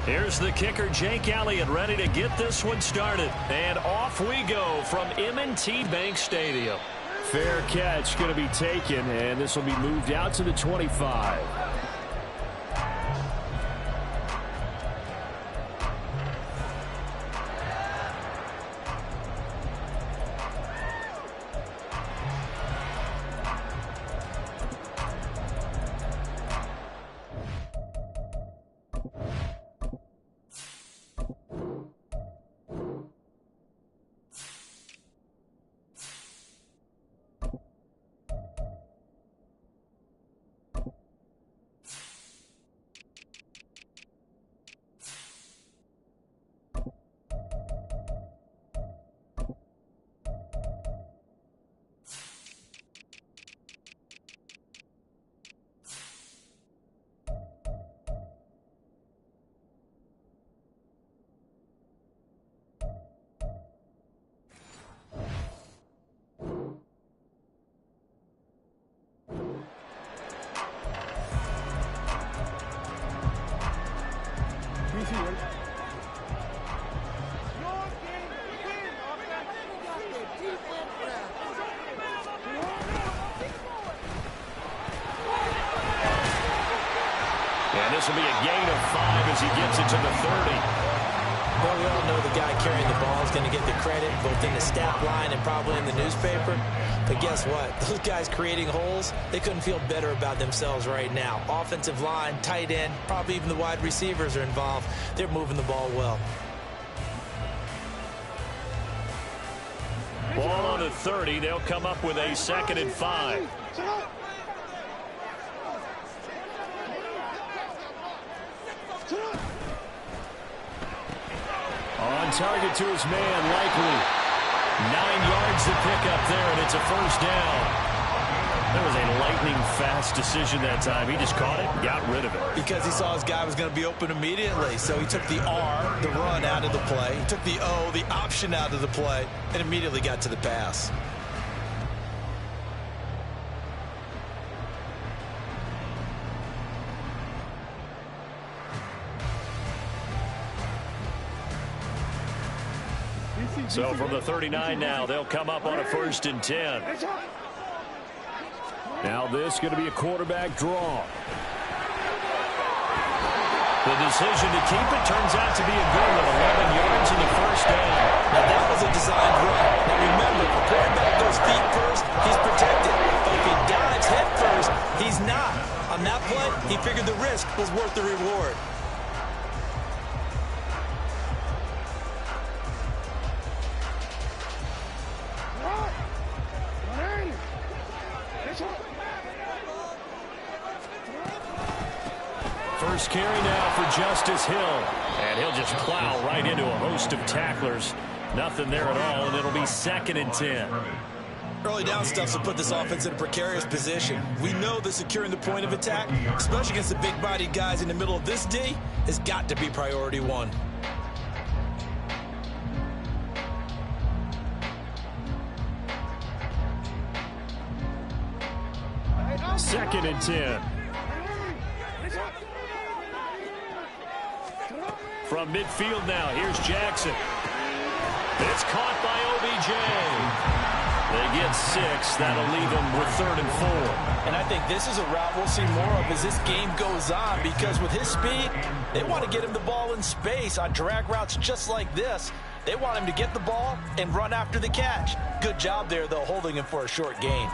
Here's the kicker, Jake Elliott, ready to get this one started. And off we go from M&T Bank Stadium. Fair catch going to be taken, and this will be moved out to the 25. And this will be a gain of 5 as he gets it to the 30. Well, we all know the guy carrying the ball is going to get the credit both in the stat line and probably in the newspaper. But guess what? Those guys creating holes, they couldn't feel better about themselves right now. Offensive line, tight end, probably even the wide receivers are involved. They're moving the ball well. Ball on the 30. They'll come up with a 2nd and 5. On target to his man, likely. 9 yards to pick up there, and it's a first down. That was a lightning-fast decision that time. He just caught it and got rid of it. Because he saw his guy was going to be open immediately. So he took the R, the run, out of the play. He took the O, the option, out of the play, and immediately got to the pass. So from the 39 now, they'll come up on a 1st and 10. Now this is going to be a quarterback draw. The decision to keep it turns out to be a good one. 11 yards in the first down. Now that was a designed run. Now remember, the quarterback goes feet first, he's protected. But if he dives head first, he's not. On that play, he figured the risk was worth the reward. First carry now for Justice Hill. And he'll just plow right into a host of tacklers. Nothing there at all, and it'll be 2nd and 10. Early down stuff will put this offense in a precarious position. We know that securing the point of attack, especially against the big-bodied guys in the middle of this D, has got to be priority 1. Second and 10. From midfield now, here's Jackson. It's caught by OBJ. They get 6. That'll leave them with 3rd and 4. And I think this is a route we'll see more of as this game goes on, because with his speed, they want to get him the ball in space on drag routes just like this. They want him to get the ball and run after the catch. Good job there, though, holding him for a short gain.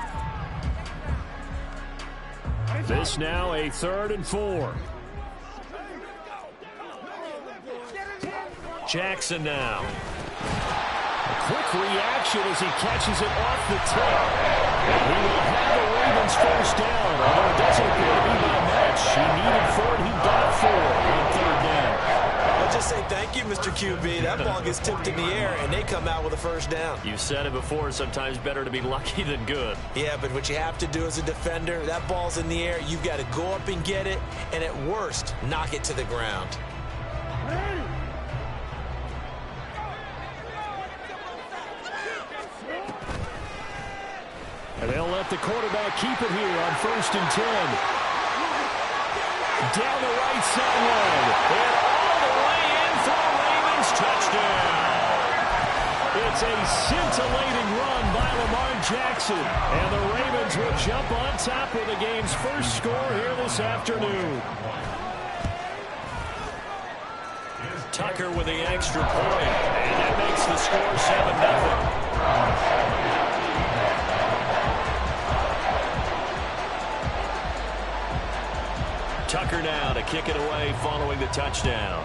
This now a 3rd and 4. Jackson now. A quick reaction as he catches it off the tip. And he will have the Ravens first down, although it doesn't appear to be by much. He needed 4, and he got 4 on 3rd down. I'll just say thank you, Mr. QB. That ball gets tipped in the air, and they come out with a first down. You said it before, sometimes better to be lucky than good. Yeah, but what you have to do as a defender, that ball's in the air, you've got to go up and get it, and at worst, knock it to the ground. And they'll let the quarterback keep it here on 1st and 10. Down the right sideline. And all the way in for a Ravens touchdown. It's a scintillating run by Lamar Jackson, and the Ravens will jump on top with the game's first score here this afternoon. Tucker with the extra point, and that makes the score 7-0. Tucker now to kick it away following the touchdown.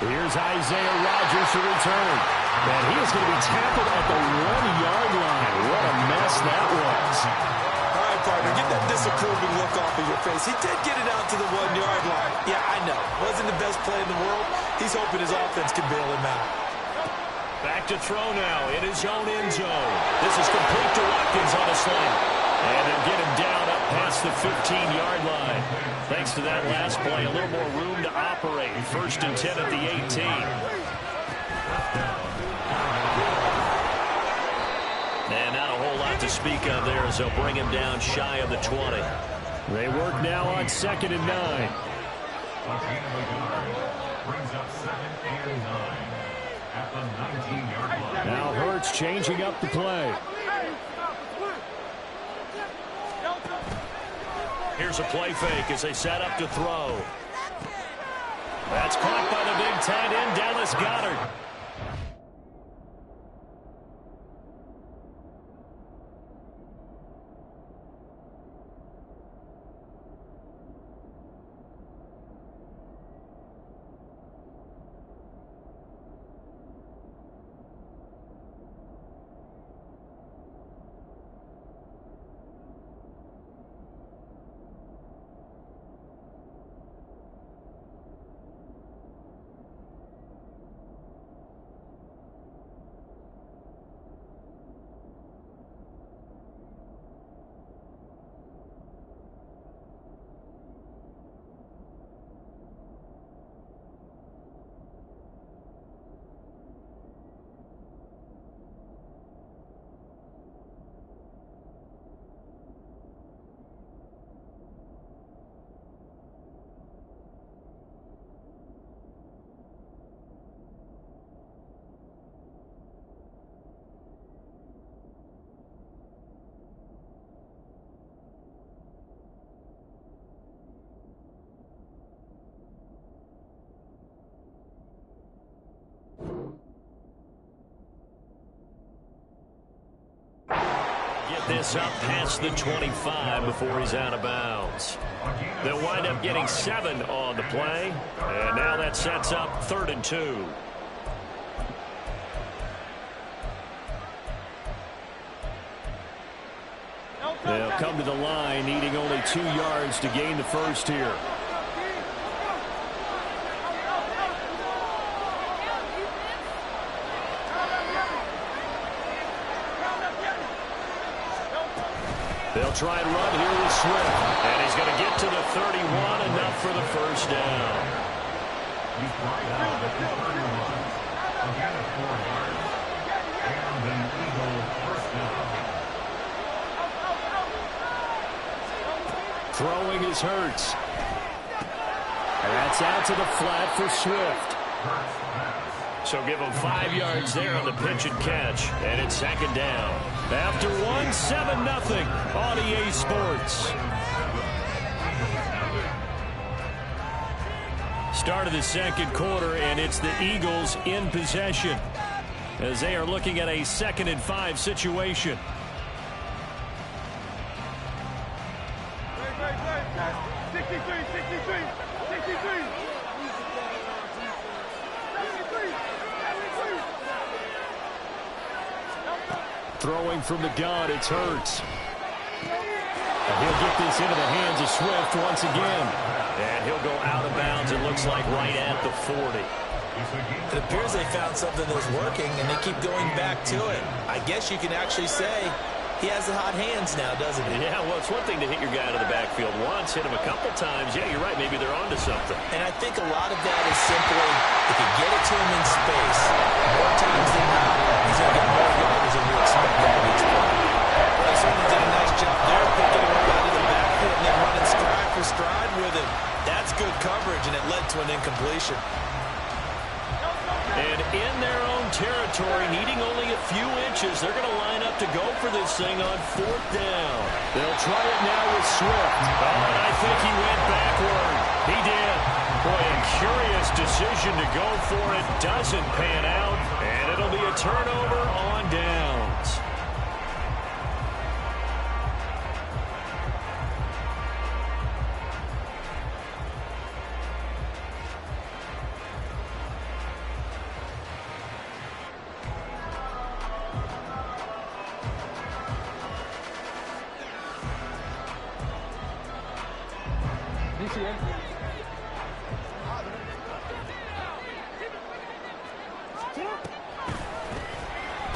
Here's Isaiah Rodgers to return. And he is going to be tackled at the 1-yard line. What a mess that was. All right, partner, get that disapproving look off of your face. He did get it out to the 1-yard line. Yeah, I know. Wasn't the best play in the world. He's hoping his offense can bail him out. Back to throw now in his own end zone. This is complete to Watkins on a slant. And they'll get him down up past the 15-yard line. Thanks to that last play, a little more room to operate. 1st and 10 at the 18. And not a whole lot to speak of there as they'll bring him down shy of the 20. They work now on 2nd and 9. Now Hurts changing up the play. Here's a play fake as they set up to throw. That's caught by the big tight end, Dallas Goedert. This up past the 25 before he's out of bounds. They'll wind up getting 7 on the play, and now that sets up 3rd and 2. They'll come to the line needing only 2 yards to gain the first here. They'll try and run here with Swift. And he's going to get to the 31, enough for the first down. Throwing is Hurts. And that's out to the flat for Swift. So give him 5 yards there on the pitch and catch. And it's 2nd down. After 1, 7-0 on EA Sports. Start of the 2nd quarter, and it's the Eagles in possession as they are looking at a 2nd and 5 situation. Throwing from the gun, it's Hurts. And he'll get this into the hands of Swift once again. And he'll go out of bounds, it looks like, right at the 40. It appears they found something that's working, and they keep going back to it. I guess you can actually say he has the hot hands now, doesn't he? Yeah, well, it's one thing to hit your guy out of the backfield once, hit him a couple times. Yeah, you're right, maybe they're onto something. And I think a lot of that is simply, if you get it to him in space, more times than not, he's going to get more yards than you expect out of each play. They certainly did a nice job territory, needing only a few inches. They're going to line up to go for this thing on 4th down. They'll try it now with Swift. Oh, and I think he went backward. He did. Boy, a curious decision to go for it. Doesn't pan out, and it'll be a turnover on downs.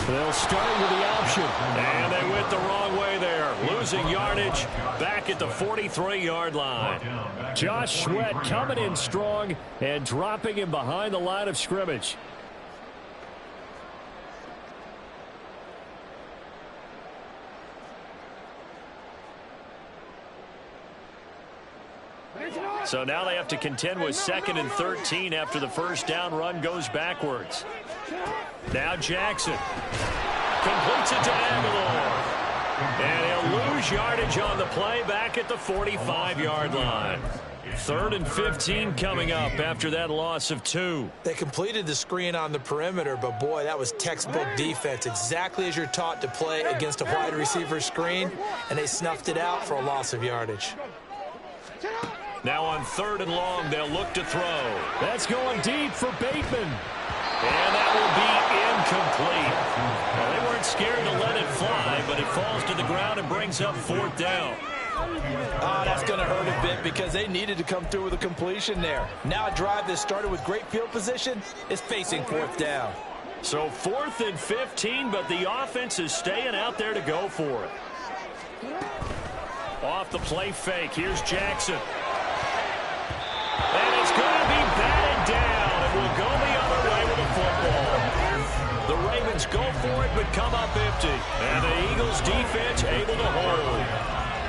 They'll start with the option. And they went the wrong way there. Losing yardage back at the 43-yard line. Josh Sweat coming in strong and dropping him behind the line of scrimmage. So now they have to contend with 2nd and 13 after the first down run goes backwards. Now Jackson completes it to Aguilar. And he'll lose yardage on the play back at the 45-yard line. 3rd and 15 coming up after that loss of 2. They completed the screen on the perimeter, but boy, that was textbook defense. Exactly as you're taught to play against a wide receiver screen, and they snuffed it out for a loss of yardage. Now on 3rd and long, they'll look to throw. That's going deep for Bateman. And that will be incomplete. Well, they weren't scared to let it fly, but it falls to the ground and brings up 4th down. Oh, that's going to hurt a bit because they needed to come through with a completion there. Now a drive that started with great field position is facing 4th down. So 4th and 15, but the offense is staying out there to go for it. Off the play fake, here's Jackson. And it's going to be batted down. It will go the other way with the football. The Ravens go for it, but come up empty. And the Eagles defense able to hold.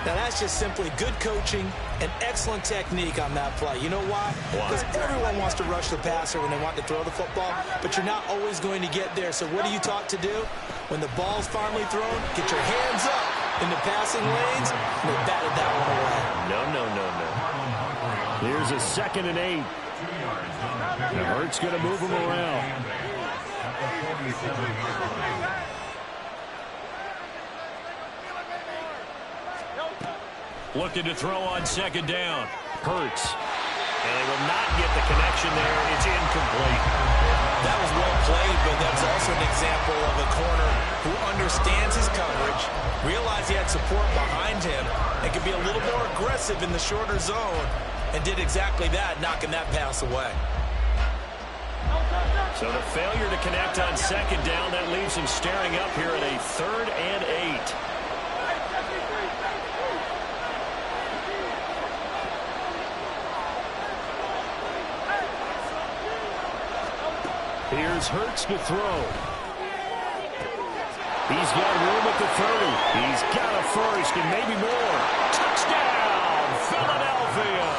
Now that's just simply good coaching and excellent technique on that play. You know why? Because everyone wants to rush the passer when they want to throw the football, but you're not always going to get there. So what are you taught to do? When the ball's finally thrown, get your hands up in the passing lanes, and they batted that one away. No. Here's a 2nd and 8. Now Hurts going to move him around. Looking to throw on 2nd down. Hurts. And they will not get the connection there. It's incomplete. That was well played, but that's also an example of a corner who understands his coverage, realized he had support behind him, and could be a little more aggressive in the shorter zone, and did exactly that, knocking that pass away. So the failure to connect on 2nd down, that leaves him staring up here at a 3rd and 8. Here's Hurts to throw. He's got room at the 30. He's got a first and maybe more. Touchdown, Philadelphia.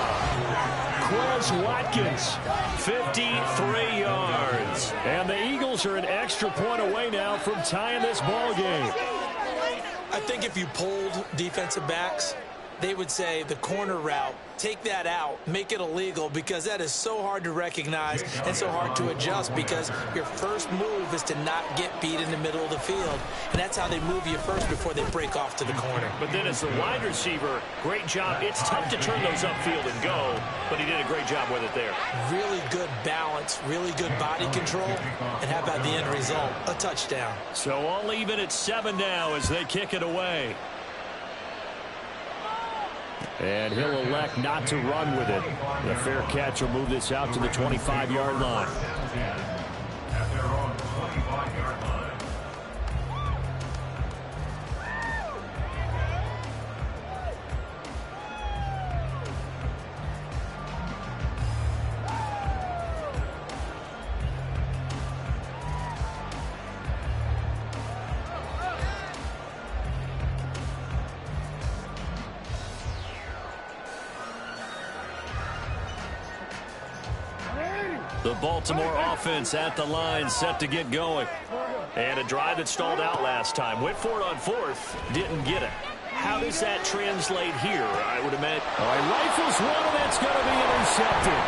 Quez Watkins, 53 yards. And the Eagles are an extra point away now from tying this ball game. I think if you polled defensive backs, they would say the corner route, take that out, make it illegal, because that is so hard to recognize and so hard to adjust, because your first move is to not get beat in the middle of the field. And that's how they move you first before they break off to the corner. But then as the wide receiver, great job. It's tough to turn those upfield and go, but he did a great job with it there. Really good balance, really good body control, and how about the end result? A touchdown. So all even at 7 now as they kick it away. And he'll elect not to run with it. The fair catch will move this out to the 25-yard line. The The Baltimore offense at the line, set to get going. And a drive that stalled out last time. Went for it on fourth, didn't get it. How does that translate here, I would imagine? All right, rifles one, and that's going to be intercepted.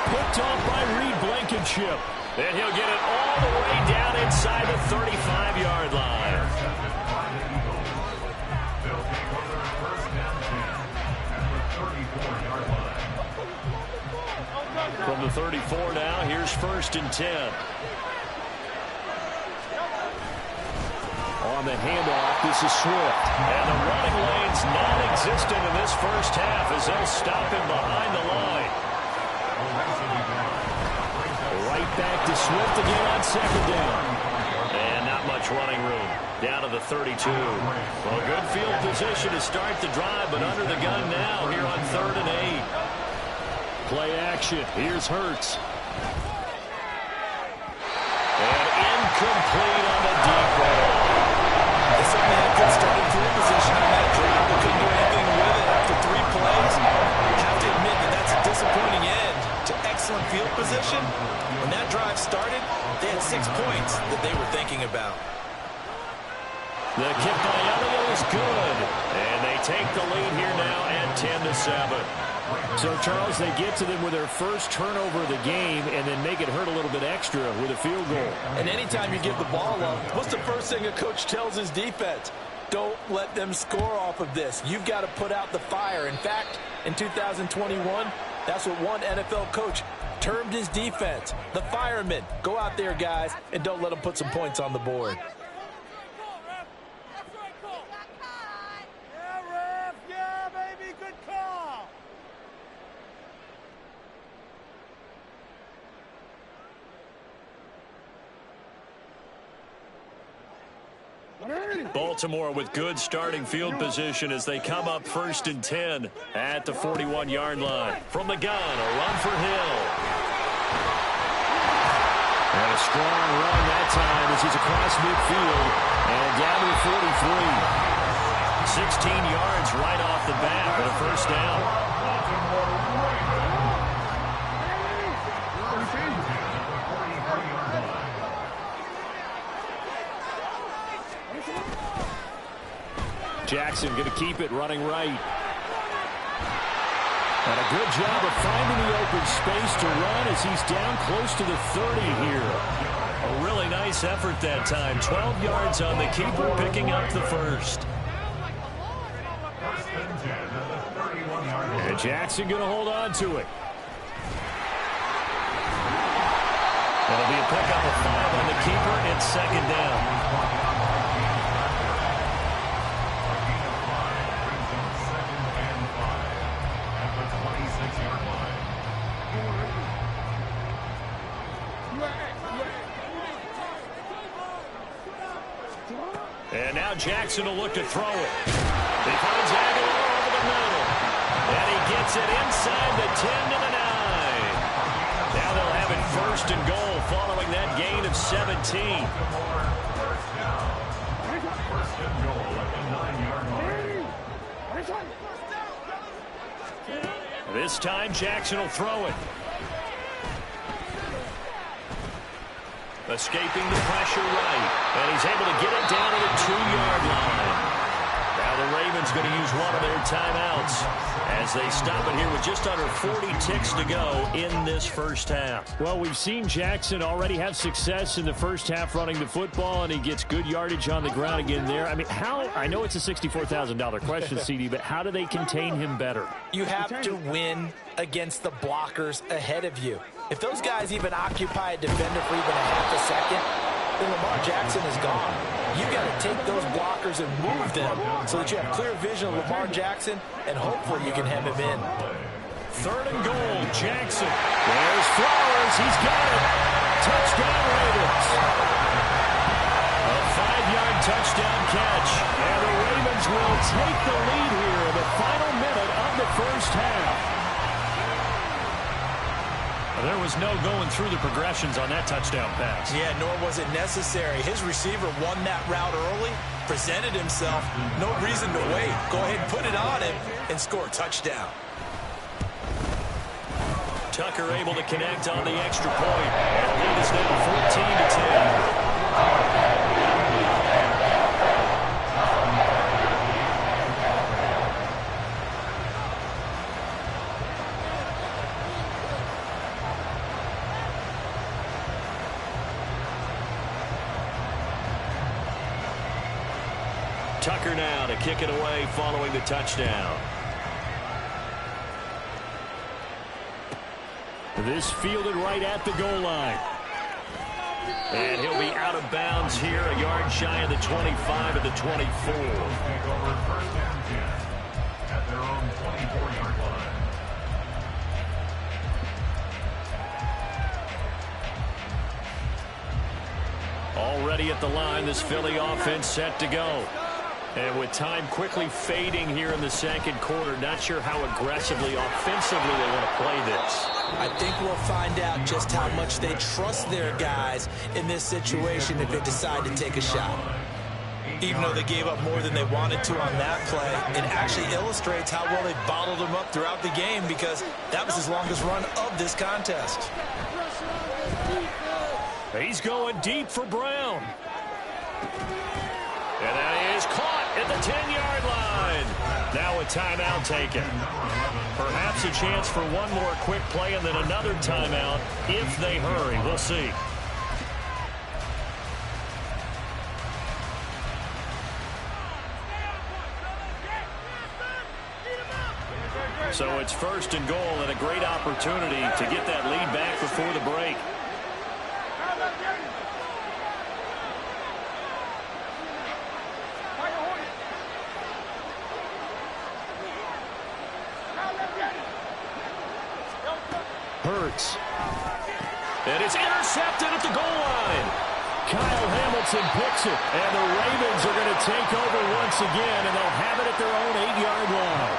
Picked off by Reed Blankenship. And he'll get it all the way down inside the 35-yard line. From the 34 now, here's 1st and 10. On the handoff, this is Swift. And the running lane's non-existent in this first half as they'll stop him behind the line. Right back to Swift again on 2nd down. And not much running room. Down to the 32. Well, good field position to start the drive, but under the gun now here on 3rd and 8. Play action. Here's Hurts. And incomplete on the deep ball. They certainly had good starting field position on that drive, but couldn't do anything with it after 3 plays. I have to admit that that's a disappointing end to excellent field position. When that drive started, they had 6 points that they were thinking about. The kick by Elliott is good. And they take the lead here now at 10-7. So, Charles, they get to them with their first turnover of the game and then make it hurt a little bit extra with a field goal. And anytime you give the ball up, what's the first thing a coach tells his defense? Don't let them score off of this. You've got to put out the fire. In fact, in 2021, that's what one NFL coach termed his defense. The firemen. Go out there, guys, and don't let them put some points on the board. Baltimore with good starting field position as they come up 1st and 10 at the 41-yard line. From the gun, a run for Hill. And a strong run that time as he's across midfield and down to the 43. 16 yards right off the bat for the first down. Jackson going to keep it running right. And a good job of finding the open space to run as he's down close to the 30 here. A really nice effort that time. 12 yards on the keeper, picking up the first. And Jackson going to hold on to it. That'll be a pickup of 5 on the keeper. It's 2nd down. And now Jackson will look to throw it. He finds Aguilar over the middle. And he gets it inside the 10 to the 9. Now they'll have it 1st and goal following that gain of 17. This time Jackson will throw it. Escaping the pressure right. And he's able to get it down to the 2-yard line. Now the Ravens going to use one of their timeouts as they stop it here with just under 40 ticks to go in this first half. Well, we've seen Jackson already have success in the first half running the football, and he gets good yardage on the ground again there. I mean, I know it's a $64,000 question, CD, but how do they contain him better? You have to win against the blockers ahead of you. If those guys even occupy a defender for even a half a second, then Lamar Jackson is gone. You've got to take those blockers and move them so that you have clear vision of Lamar Jackson, and hopefully you can hem him in. 3rd and goal, Jackson. There's Flowers. He's got it. Touchdown, Ravens. A 5-yard touchdown catch. And the Ravens will take the lead here in the final minute of the first half. There was no going through the progressions on that touchdown pass. Yeah, nor was it necessary. His receiver won that route early, presented himself. No reason to wait. Go ahead and put it on him and score a touchdown. Tucker able to connect on the extra point. And the lead is now 14-10. Tucker now to kick it away following the touchdown. This fielded right at the goal line. And he'll be out of bounds here, a yard shy of the 25 of the 24. At their own 24-yard line. Already at the line, this Philly offense set to go. And with time quickly fading here in the second quarter, not sure how aggressively, offensively they want to play this. I think we'll find out just how much they trust their guys in this situation if they decide to take a shot. Even though they gave up more than they wanted to on that play, it actually illustrates how well they bottled them up throughout the game because that was his longest run of this contest. He's going deep for Brown. And that is caught at the 10-yard line. Now a timeout taken. Perhaps a chance for one more quick play and then another timeout if they hurry. We'll see. So it's first and goal and a great opportunity to get that lead back before the break. Hurts. And it's intercepted at the goal line. Kyle Hamilton picks it. And the Ravens are going to take over once again, and they'll have it at their own 8-yard line.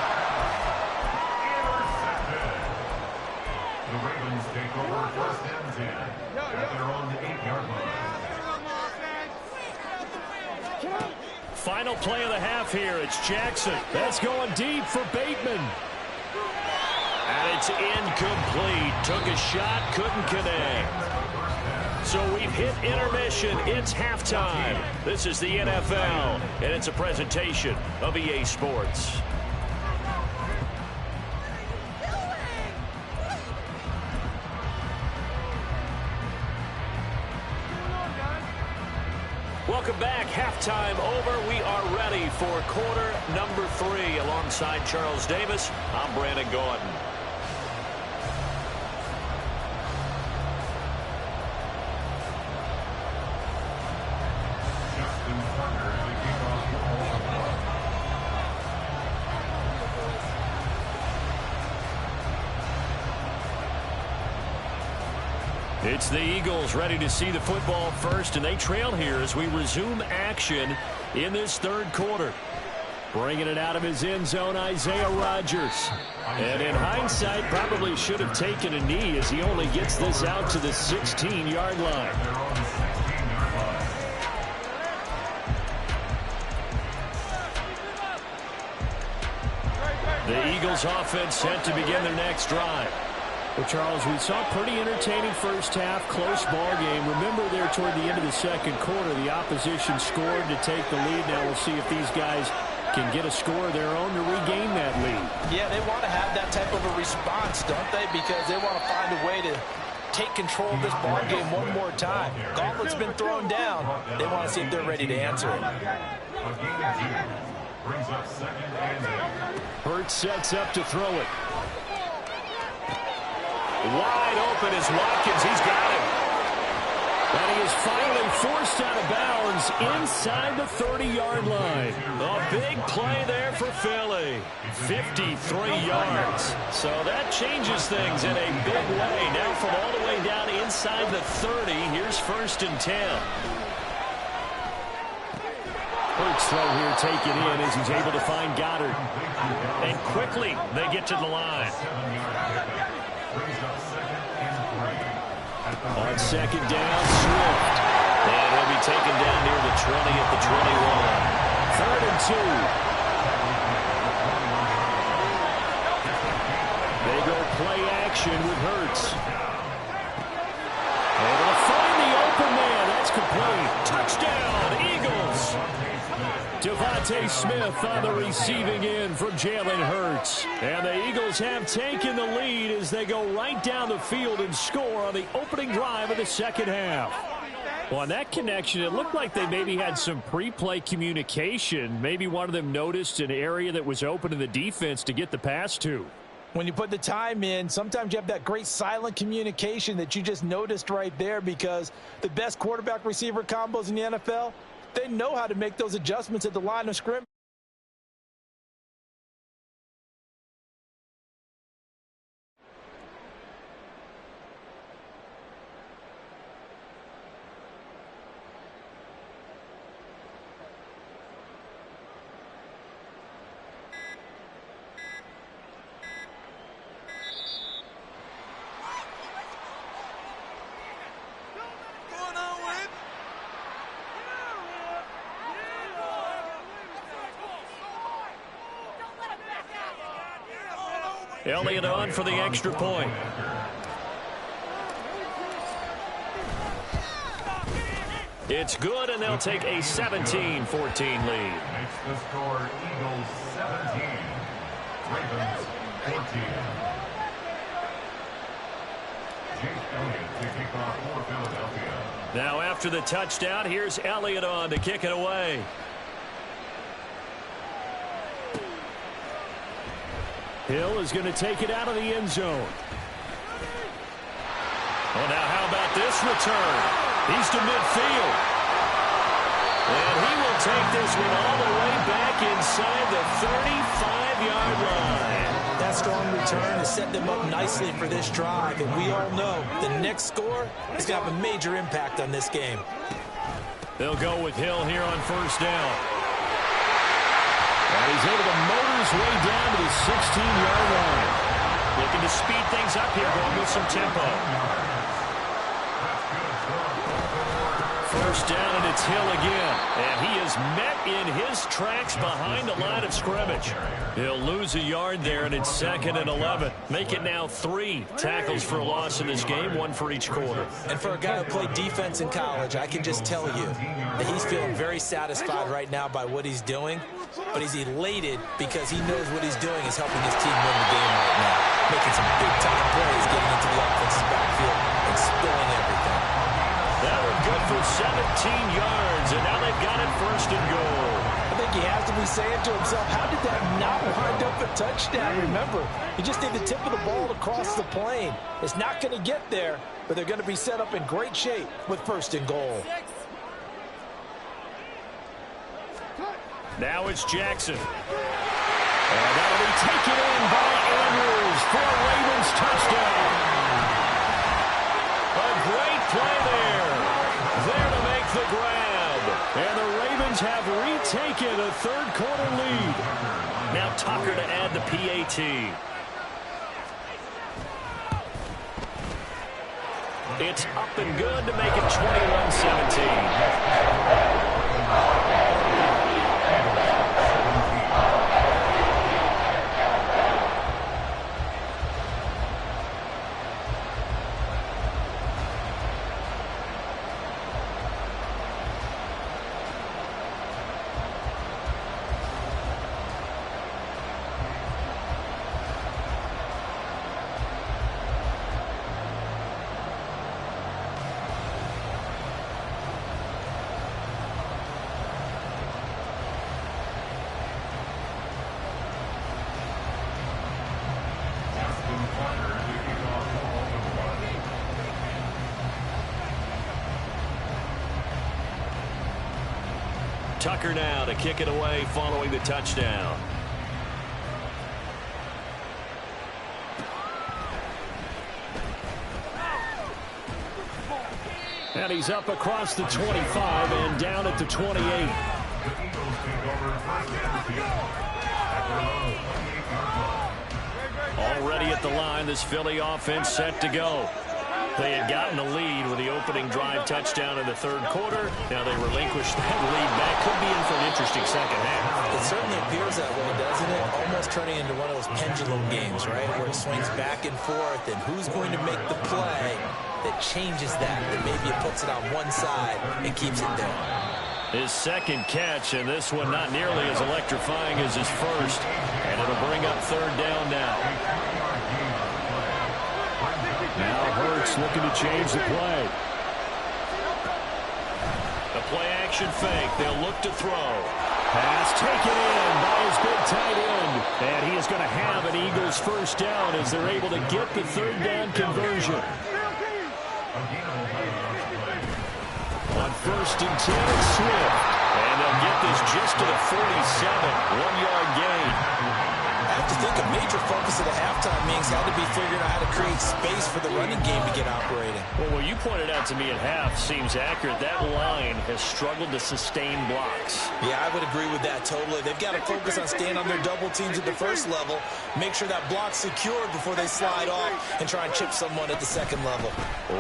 Intercepted. The Ravens take over first and 10 at their own 8-yard line. Final play of the half here. It's Jackson. That's going deep for Bateman. And it's incomplete. Took a shot, couldn't connect. So we've hit intermission. It's halftime. This is the NFL, and it's a presentation of EA Sports. Welcome back. Halftime over. We are ready for quarter number 3. Alongside Charles Davis, I'm Brandon Gordon. It's the Eagles ready to see the football first, and they trail here as we resume action in this third quarter. Bringing it out of his end zone, Isaiah Rodgers. And in hindsight, probably should have taken a knee as he only gets this out to the 16-yard line. The Eagles offense set to begin their next drive. Well, Charles, we saw a pretty entertaining first half, close ball game. Remember there toward the end of the second quarter, the opposition scored to take the lead. Now we'll see if these guys can get a score of their own to regain that lead. Yeah, they want to have that type of a response, don't they? Because they want to find a way to take control of this ball game one more time. Gauntlet's been thrown down. They want to see if they're ready to answer it. Brings up second and 8. Hurts sets up to throw it. Wide open is Watkins. He's got him. And he is finally forced out of bounds inside the 30-yard line. A big play there for Philly. 53 yards. So that changes things in a big way. Now from all the way down inside the 30, here's first and 10. Hurts throw here taken in as he's able to find Goddard. And quickly they get to the line. On second down, Swift. And he'll be taken down near the 20 at the 21. 3rd and 2. They go play action. motion with Hurts. Able to find the open man. That's complete. Touchdown, Eagles. Devontae Smith on the receiving end from Jalen Hurts. And the Eagles have taken the lead as they go right down the field and score on the opening drive of the second half. Well, on that connection, it looked like they maybe had some pre-play communication. Maybe one of them noticed an area that was open in the defense to get the pass to. When you put the time in, sometimes you have that great silent communication that you just noticed right there, because the best quarterback-receiver combos in the NFL, they know how to make those adjustments at the line of scrimmage. Elliott on for the extra point. It's good, and they'll take a 17-14 lead. Makes the score Eagles 17, Ravens 14. Jake Elliott to kick off for Philadelphia. Now after the touchdown, here's Elliott on to kick it away. Hill is going to take it out of the end zone. Well, now how about this return? He's to midfield. And he will take this one all the way back inside the 35-yard line. That strong return has set them up nicely for this drive, and we all know the next score is going to have a major impact on this game. They'll go with Hill here on first down. And he's able to motor his way down to the 16-yard line. Looking to speed things up here, going with some tempo. First down, and it's Hill again. And he is met in his tracks behind the line of scrimmage. He'll lose a yard there, and it's 2nd and 11. Make it now 3 tackles for a loss in this game, 1 for each quarter. And for a guy who played defense in college, I can just tell you that he's feeling very satisfied right now by what he's doing. But he's elated because he knows what he's doing is helping his team win the game right now. Making some big-time plays, getting into the offensive backfield and spilling everything. That one good for 17 yards, and now they've got it 1st and goal. I think he has to be saying to himself, how did that not wind up a touchdown? Remember, he just need the tip of the ball to cross the plane. It's not going to get there, but they're going to be set up in great shape with 1st and goal. Now it's Jackson. And that'll be taken in by Andrews for a Ravens touchdown. A great play there. There to make the grab. And the Ravens have retaken a 3rd quarter lead. Now Tucker to add the PAT. It's up and good to make it 21-17. Tucker now to kick it away following the touchdown. And he's up across the 25 and down at the 28. Already at the line, this Philly offense set to go. They had gotten the lead with the opening drive touchdown in the 3rd quarter. Now they relinquish that lead back. Could be in for an interesting second half. As It certainly appears that way, doesn't it? Almost turning into one of those pendulum games, right, where it swings back and forth, and who's going to make the play that changes that maybe it puts it on one side and keeps it there. His second catch, and this one not nearly as electrifying as his first. And it'll bring up third down now. Now Hurts looking to change the play. The play-action fake. They'll look to throw. Pass taken in by his big tight end. And he is going to have an Eagles first down as they're able to get the third down conversion. On 1st and 10, it's Swift. And they'll get this just to the 47, 1-yard gain. I have to think a major focus of the halftime meetings had to be figuring out how to create space for the running game to get operating. Well, what you pointed out to me at half seems accurate. That line has struggled to sustain blocks. Yeah, I would agree with that totally. They've got to focus on staying on their double teams at the first level, make sure that block's secured before they slide off and try and chip someone at the second level.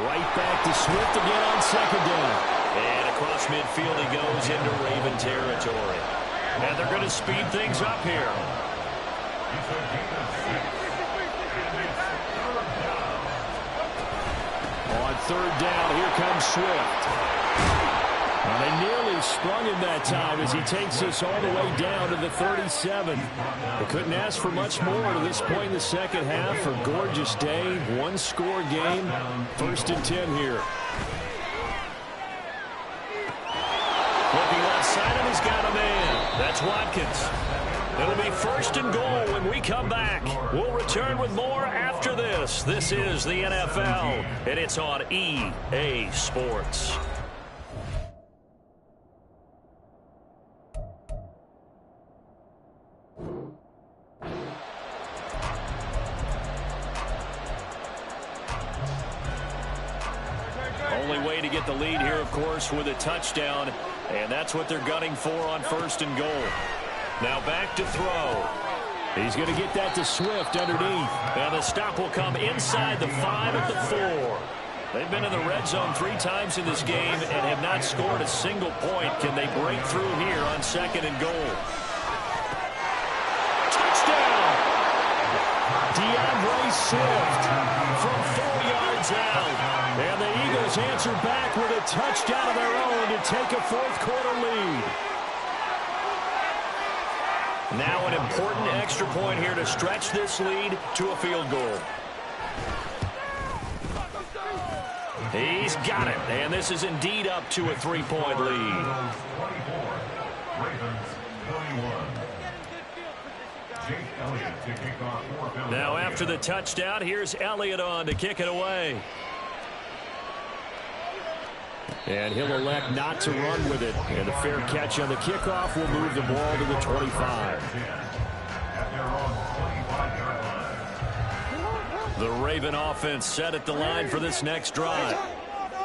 Right back to Swift again on second down. And across midfield he goes into Raven territory. And they're going to speed things up here. On third down, here comes Swift. Well, they nearly sprung him that time as he takes this all the way down to the 37. They couldn't ask for much more to this point in the second half. A gorgeous day, one-score game. 1st and 10 here. Looking left side, and he's got a man. That's Watkins. It'll be 1st and goal when we come back. We'll return with more after this. This is the NFL, and it's on EA Sports. Only way to get the lead here, of course, with a touchdown, and that's what they're gunning for on 1st and goal. Now back to throw. He's going to get that to Swift underneath. And the stop will come inside the 5 at the 4. They've been in the red zone 3 times in this game and have not scored a single point. Can they break through here on 2nd and goal? Touchdown! DeAndre Swift From 4 yards out. And the Eagles answer back with a touchdown of their own to take a 4th quarter lead. Now an important extra point here to stretch this lead to a field goal. He's got it, and this is indeed up to a 3-point lead. Now after the touchdown, here's Elliott on to kick it away. And he'll elect not to run with it. And a fair catch on the kickoff will move the ball to the 25. The Raven offense set at the line for this next drive.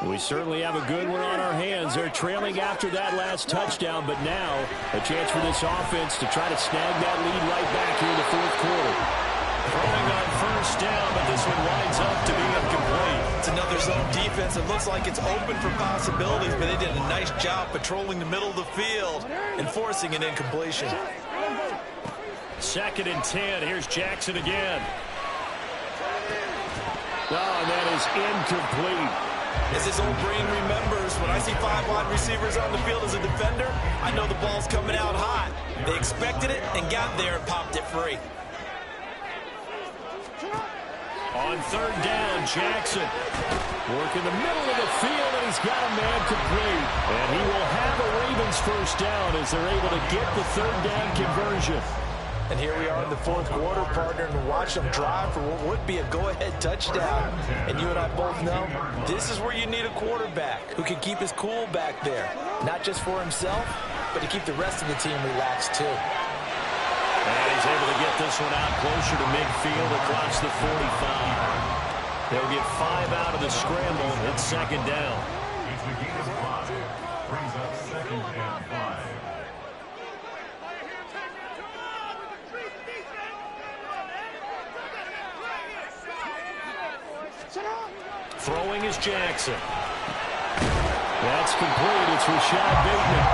We certainly have a good one on our hands. They're trailing after that last touchdown, but now a chance for this offense to try to snag that lead right back here in the 4th quarter. Throwing on 1st down, but this one winds up to be incomplete. It's another zone defense. It looks like it's open for possibilities, but they did a nice job patrolling the middle of the field and forcing an incompletion. 2nd and 10. Here's Jackson again. Oh, and that is incomplete. As his old brain remembers, when I see 5 wide receivers on the field as a defender, I know the ball's coming out hot. They expected it and got there and popped it free. On 3rd down, Jackson. Working the middle of the field, and he's got a man complete. And he will have a Ravens first down as they're able to get the 3rd down conversion. And here we are in the 4th quarter, partner, and watch them drive for what would be a go-ahead touchdown. And you and I both know this is where you need a quarterback who can keep his cool back there. Not just for himself, but to keep the rest of the team relaxed, too. And he's able to get this one out closer to midfield across the 45. They'll get 5 out of the scramble. It's 2nd down. Brings up 2nd and 5. Throwing is Jackson. That's complete. It's Rashad Bateman.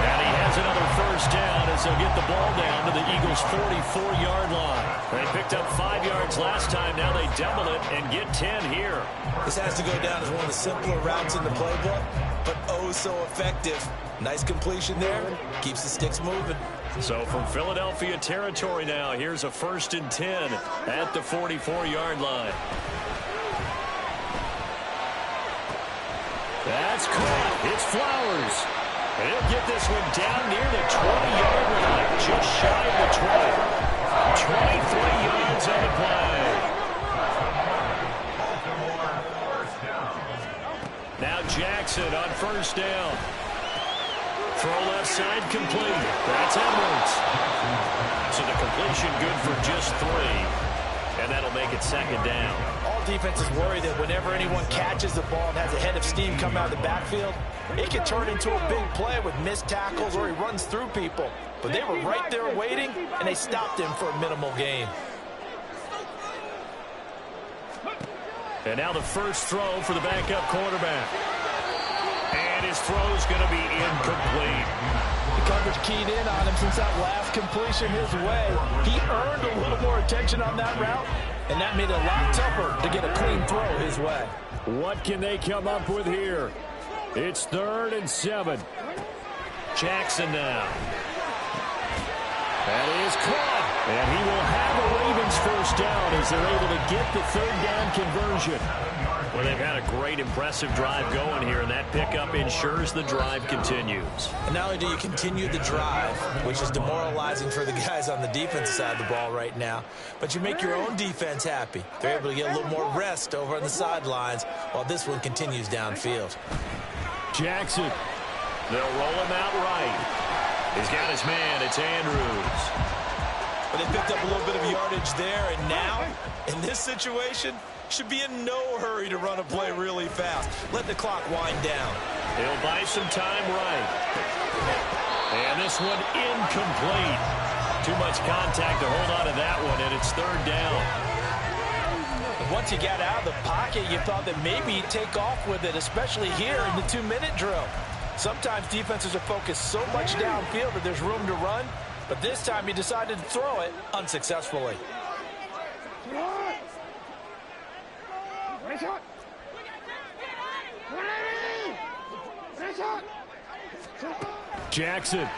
And he has another first down as they'll get the ball down to the Eagles' 44-yard line. They picked up 5 yards last time. Now they double it and get 10 here. This has to go down as one of the simpler routes in the playbook, but oh so effective. Nice completion there. Keeps the sticks moving. So from Philadelphia territory now, here's a 1st and 10 at the 44-yard line. That's caught. It's Flowers. And he'll get this one down near the 20-yard line, just shy of the 20. 23 yards on the play. Now Jackson on 1st down. Throw left side complete. That's Edwards. So the completion good for just 3. And that'll make it 2nd down. All defenses worry that whenever anyone catches the ball and has a head of steam come out of the backfield, it can turn into a big play with missed tackles or he runs through people. But they were right there waiting, and they stopped him for a minimal gain. And now the first throw for the backup quarterback. And his throw's going to be incomplete. The coverage keyed in on him since that last completion his way. He earned a little more attention on that route, and that made it a lot tougher to get a clean throw his way. What can they come up with here? It's 3rd and 7. Jackson now. That is caught. And he will have a Ravens 1st down as they're able to get the 3rd down conversion. Well, they've had a great, impressive drive going here, and that pickup ensures the drive continues. And not only do you continue the drive, which is demoralizing for the guys on the defensive side of the ball right now, but you make your own defense happy. They're able to get a little more rest over on the sidelines while this one continues downfield. Jackson. They'll roll him out right. He's got his man. It's Andrews. But they picked up a little bit of yardage there, and now, in this situation, should be in no hurry to run a play really fast. Let the clock wind down. He'll buy some time right. And this one incomplete. Too much contact to hold on to that one, and it's 3rd down. And once he got out of the pocket, you thought that maybe he'd take off with it, especially here in the 2-minute drill. Sometimes defenses are focused so much downfield that there's room to run, but this time he decided to throw it unsuccessfully. Jackson.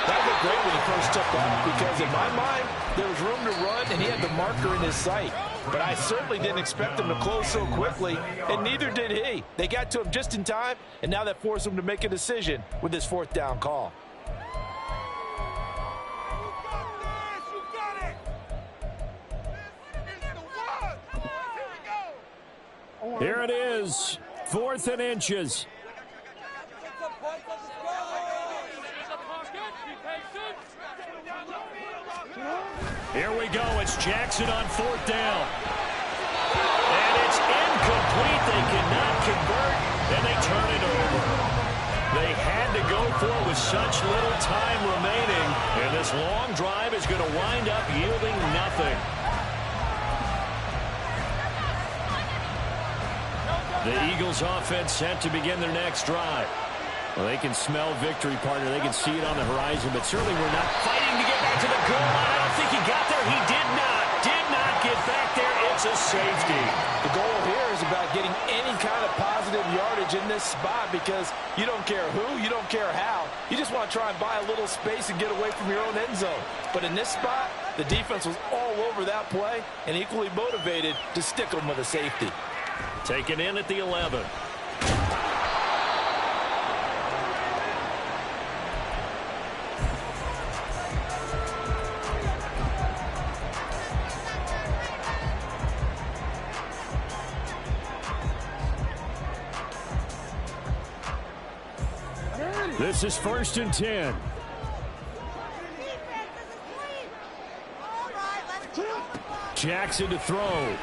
That looked great when he first took off because in my mind, there was room to run and he had the marker in his sight. But I certainly didn't expect him to close so quickly, and neither did he. They got to him just in time, and now that forced him to make a decision with his 4th down call. Here it is. 4th and inches. Here we go. It's Jackson on 4th down. And it's incomplete. They cannot convert, and they turn it over. They had to go for it with such little time remaining, and this long drive is going to wind up yielding nothing. The Eagles offense set to begin their next drive. Well, they can smell victory, partner. They can see it on the horizon, but certainly we're not Fighting to get back to the goal line. I don't think he got there. He did not. Did not get back there. It's a safety. The goal here is about getting any kind of positive yardage in this spot because you don't care who, you don't care how. You just want to try and buy a little space and get away from your own end zone. But in this spot, the defense was all over that play and equally motivated to stick them with a safety. Taken in at the 11. This is 1st and 10. Jackson to throw.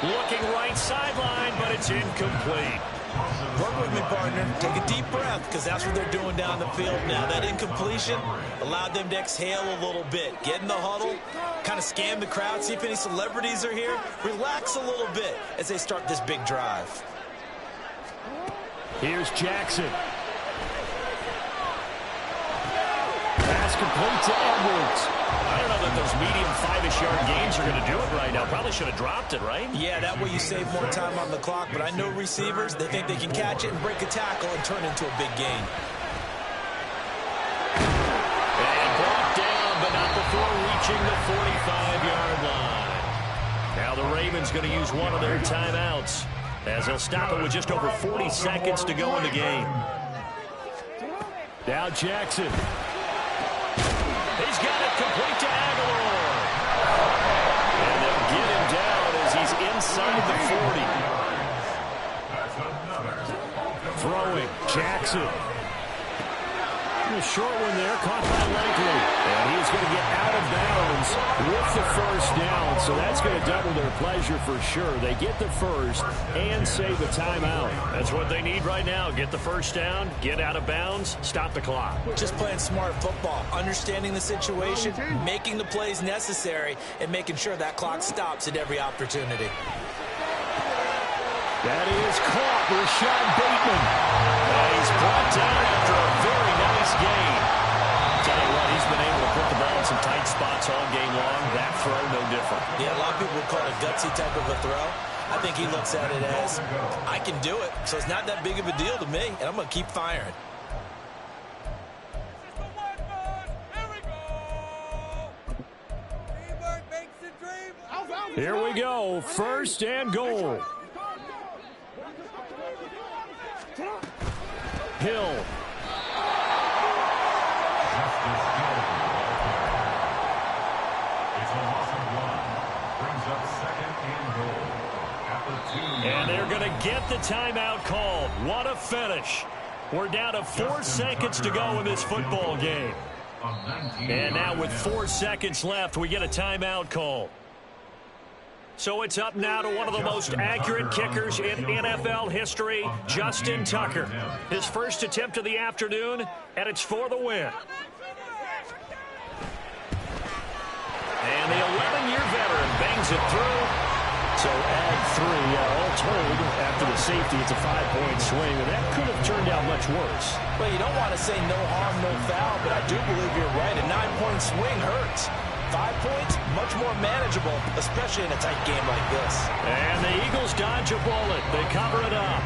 Looking right sideline, but it's incomplete. Work with me, partner. Take a deep breath, because that's what they're doing down the field now. That incompletion allowed them to exhale a little bit. Get in the huddle, kind of scan the crowd, see if any celebrities are here. Relax a little bit as they start this big drive. Here's Jackson. Pass complete to Edwards. I don't know that those medium 5-ish yard gains are going to do it right now. Probably should have dropped it, right? Yeah, that way you save more time on the clock. But I know receivers, they think they can catch it and break a tackle and turn into a big gain. And brought down, but not before reaching the 45-yard line. Now the Ravens going to use one of their timeouts, as they'll stop it with just over 40 seconds to go in the game. Now Jackson. He's got it complete to Aguilar. And they'll get him down as he's inside the 40. Throwing. Jackson. A short one there, caught by Likely. And he's going to get out of bounds with the first down. So that's going to double their pleasure for sure. They get the first and save a timeout. That's what they need right now. Get the first down, get out of bounds, stop the clock. Just playing smart football, understanding the situation, making the plays necessary, and making sure that clock stops at every opportunity. That is caught. Rashad Bateman. He's brought down after a very nice gain. Tell you what, he's been able to put the ball in some tight spots all game long. That throw, no different. Yeah, a lot of people would call it a gutsy type of a throw. I think he looks at it as, I can do it, so it's not that big of a deal to me, and I'm going to keep firing. Here we go. First and goal. Hill. And they're going to get the timeout called. What a finish. We're down to 4 seconds to go in this football game. And now with 4 seconds left, we get a timeout call. So it's up now to one of the most accurate kickers in NFL history, Justin Tucker. His first attempt of the afternoon, and it's for the win. And the 11-year veteran bangs it through. So add 3, all told, after the safety, it's a 5-point swing, and that could have turned out much worse. Well, you don't want to say no harm, no foul, but I do believe you're right. A 9-point swing hurts. 5 points, much more manageable, especially in a tight game like this. And the Eagles dodge a bullet. They cover it up.